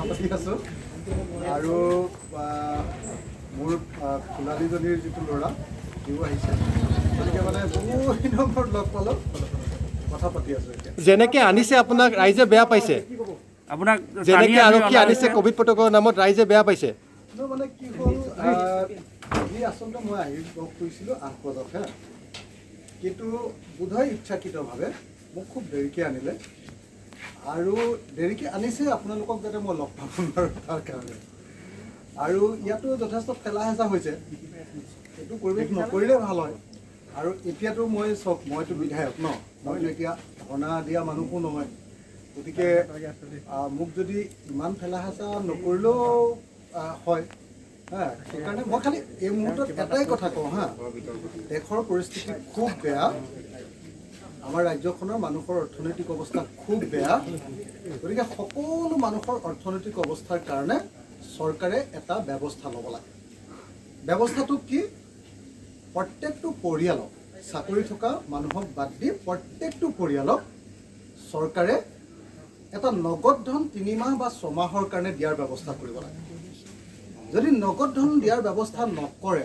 কথা পাতি আছোঁ আৰু মোৰ ফুলালীজনীৰ যিটো ল'ৰা সিও আহিছে গতিকে মানে বহু দিনৰ মূৰত লগ পালোঁ কথা পাতি আছোঁ এতিয়া যেনেকৈ আনিছে আপোনাক ৰাইজে বেয়া পাইছে আপোনাক যেনেকৈ আৰক্ষী আনিছে কোভিড প্ৰট'কলৰ নামত ৰাইজে বেয়া পাইছে মানে কি হ'ল আজি আচলতে মই আহি লগ কৰিছিলোঁ 8 বজাত হা কিন্তু বোধহয় ইচ্ছাকৃতভাৱে মোক খুব দেৰিকৈ আনিলে আৰু দেৰিকৈ আনিছে আপোনালোকক যাতে মই লগ পাব নোৱাৰোঁ তাৰ কাৰণে আৰু ইয়াতো যথেষ্ট ঠেলা হেঁচা হৈছে এইটো পৰিৱেশ নকৰিলে ভাল হয় আৰু এতিয়াতো মই চব মইতো বিধায়ক ন মইতো এতিয়া ধৰ্ণা দিয়া মানুহো নহয় গতিকে মোক যদি ইমান ঠেলা হেঁচা নকৰিলেও হয় হা সেইকাৰণে মই খালি এই মুহূৰ্তত এটাই কথা কওঁ হা দেশৰ পৰিস্থিতি খুব বেয়া আমাৰ ৰাজ্যখনৰ মানুহৰ অৰ্থনৈতিক অৱস্থা খুব বেয়া গতিকে সকলো মানুহৰ অৰ্থনৈতিক অৱস্থাৰ কাৰণে চৰকাৰে এটা ব্যৱস্থা ল'ব লাগে ব্যৱস্থাটো কি প্ৰত্যেকটো পৰিয়ালক চাকৰি থকা মানুহক বাদ দি প্ৰত্যেকটো পৰিয়ালক চৰকাৰে এটা নগদ ধন 3 মাহ বা 6 মাহৰ কাৰণে দিয়াৰ ব্যৱস্থা কৰিব লাগে যদি নগদ ধন দিয়াৰ ব্যৱস্থা নকৰে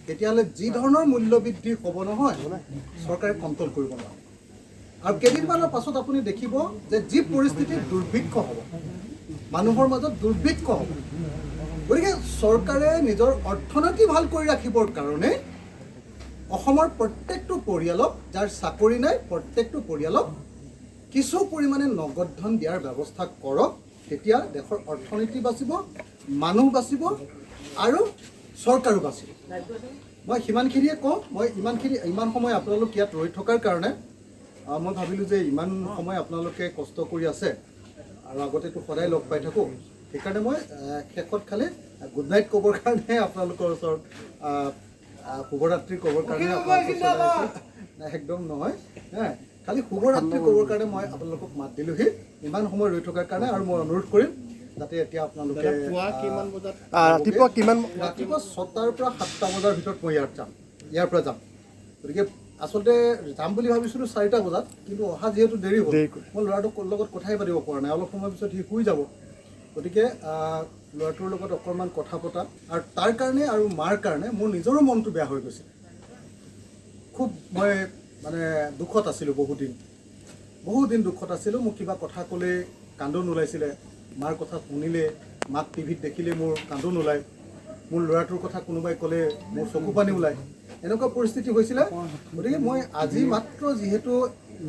তেতিয়াহ'লে যি ধৰণৰ মূল্য বৃদ্ধি হ'ব নহয় চৰকাৰে কণ্ট্ৰল কৰিব নোৱাৰে আৰু কেইদিনমানৰ পাছত আপুনি দেখিব যে যি পৰিস্থিতিত দুৰ্ভিক্ষ হ'ব মানুহৰ মাজত দুৰ্ভিক্ষ হ'ব গতিকে চৰকাৰে নিজৰ অৰ্থনীতি ভাল কৰি ৰাখিবৰ কাৰণে অসমৰ প্ৰত্যেকটো পৰিয়ালক যাৰ চাকৰি নাই প্ৰত্যেকটো পৰিয়ালক কিছু পৰিমাণে নগদ ধন দিয়াৰ ব্যৱস্থা কৰক তেতিয়া দেশৰ অৰ্থনীতি বাচিব মানুহ বাচিব আৰু চৰকাৰো বাচিব মই সিমানখিনিয়ে কওঁ মই ইমান সময় আপোনালোক ইয়াত ৰৈ থকাৰ কাৰণে মই ভাবিলোঁ যে ইমান সময় আপোনালোকে কষ্ট কৰি আছে আৰু আগতেতো সদায় লগ পাই থাকোঁ সেইকাৰণে মই শেষত খালি গুড নাইট ক'বৰ কাৰণে আপোনালোকৰ ওচৰত শুভৰাত্ৰি ক'বৰ কাৰণে একদম নহয় হা খালি শুভৰাত্ৰি ক'বৰ কাৰণে মই আপোনালোকক মাত দিলোঁহি ইমান সময় ৰৈ থকাৰ কাৰণে আৰু মই অনুৰোধ কৰিম যাতে এতিয়া আপোনালোকে ৰাতিপুৱা কিমান ৰাতিপুৱা 6টাৰ পৰা 7টা বজাৰ ভিতৰত মই ইয়াৰ পৰা যাম গতিকে আচলতে যাম বুলি ভাবিছিলোঁ 4টা বজাত কিন্তু অহা যিহেতু দেৰি হ'ল মই ল'ৰাটোৰ লগত কথাই পাতিব পৰা নাই অলপ সময়ৰ পিছত সি শুই যাব গতিকে ল'ৰাটোৰ লগত অকণমান কথা পতা আৰু তাৰ কাৰণে আৰু মাৰ কাৰণে মোৰ নিজৰো মনটো বেয়া হৈ গৈছে খুব মই মানে দুখত আছিলোঁ বহুদিন দুখত আছিলোঁ মোক কিবা কথা ক'লে কান্দোন ওলাইছিলে মাৰ কথা শুনিলে মাক টিভিত দেখিলে মোৰ কান্দোন ওলায় মোৰ ল'ৰাটোৰ কথা কোনোবাই ক'লে মোৰ চকু পানী ওলায় এনেকুৱা পৰিস্থিতি হৈছিলে গতিকে মই আজি মাত্ৰ যিহেতু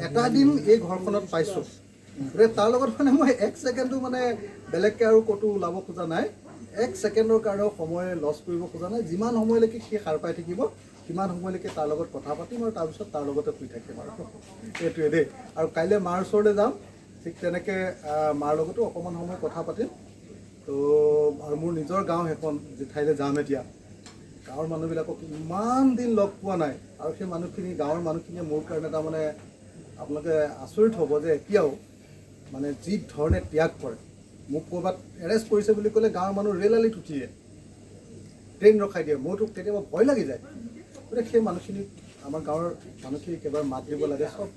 এটা দিন এই ঘৰখনত পাইছোঁ গতিকে তাৰ লগত মানে মই 1 ছেকেণ্ডো মানে বেলেগকৈ আৰু ক'তো ওলাব খোজা নাই 1 ছেকেণ্ডৰ কাৰণেও সময় লছ কৰিব খোজা নাই যিমান সময়লৈকে সি সাৰ পাই থাকিব সিমান সময়লৈকে তাৰ লগত কথা পাতিম আৰু তাৰপিছত তাৰ লগতে শুই থাকিম আৰু এইটোৱে দেই আৰু কাইলৈ মাৰ ওচৰলৈ যাম ঠিক তেনেকৈ মাৰ লগতো অকণমান সময় কথা পাতিম তো আৰু মোৰ নিজৰ গাঁও সেইখন ঠাইলৈ যাম এতিয়া গাঁৱৰ মানুহবিলাকক ইমান দিন লগ পোৱা নাই আৰু সেই মানুহখিনি গাঁৱৰ মানুহখিনিয়ে মোৰ কাৰণে তাৰমানে আপোনালোকে আচৰিত হ'ব যে এতিয়াও মানে যি ধৰণে ত্যাগ কৰে মোক ক'ৰবাত এৰেষ্ট কৰিছে বুলি ক'লে গাঁৱৰ মানুহ ৰেল আলিত উঠি দিয়ে ট্ৰেইন ৰখাই দিয়ে মোৰতো কেতিয়াবা ভয় লাগি যায় গতিকে সেই মানুহখিনিক আমাৰ গাঁৱৰ মানুহখিনিক এবাৰ মাত দিব লাগে চব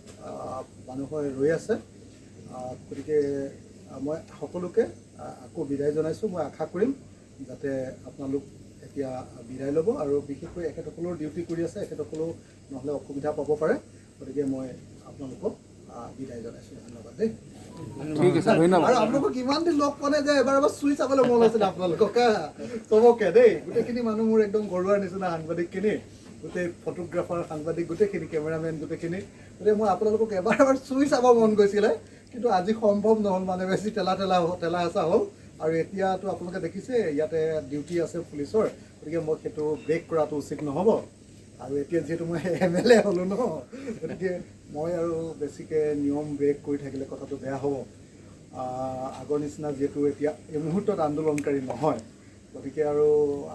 মানুহে ৰৈ আছে গতিকে মই সকলোকে আকৌ বিদায় জনাইছোঁ মই আশা কৰিম যাতে আপোনালোক এতিয়া বিদায় ল'ব আৰু বিশেষকৈ এখেতসকলৰ ডিউটি কৰি আছে এখেতসকলেও নহ'লে অসুবিধা পাব পাৰে গতিকে মই আপোনালোকক বিদায় জনাইছোঁ ধন্যবাদ দেই ঠিক আছে ধন্যবাদ আৰু আপোনালোকক ইমান দিন লগ পোৱা নাই যে এবাৰ চুই চাবলৈ মন আছিলে আপোনালোকক চবকে দেই গোটেইখিনি মানুহ মোৰ একদম ঘৰুৱাৰ নিচিনা সাংবাদিকখিনি গোটেই ফটোগ্ৰাফাৰ সাংবাদিক গোটেইখিনি কেমেৰামেন গোটেইখিনি গতিকে মই আপোনালোকক এবাৰ চুই চাব মন গৈছিলে কিন্তু আজি সম্ভৱ নহ'ল মানে বেছি ঠেলা হেঁচা হ'ল আৰু এতিয়াতো আপোনালোকে দেখিছে ইয়াতে ডিউটি আছে পুলিচৰ গতিকে মই সেইটো ব্ৰেক কৰাটো উচিত নহ'ব আৰু এতিয়া যিহেতু মই MLA হ'লোঁ ন গতিকে মই আৰু বেছিকৈ নিয়ম ব্ৰেক কৰি থাকিলে কথাটো বেয়া হ'ব আগৰ নিচিনা যিহেতু এতিয়া এই মুহূৰ্তত আন্দোলনকাৰী নহয় গতিকে আৰু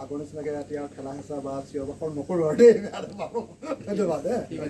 আগৰ নিচিনাকৈ এতিয়া ঠেলা হেঁচা বা চিঞৰ বাখৰ নকৰোঁ আৰু দেই ধন্যবাদ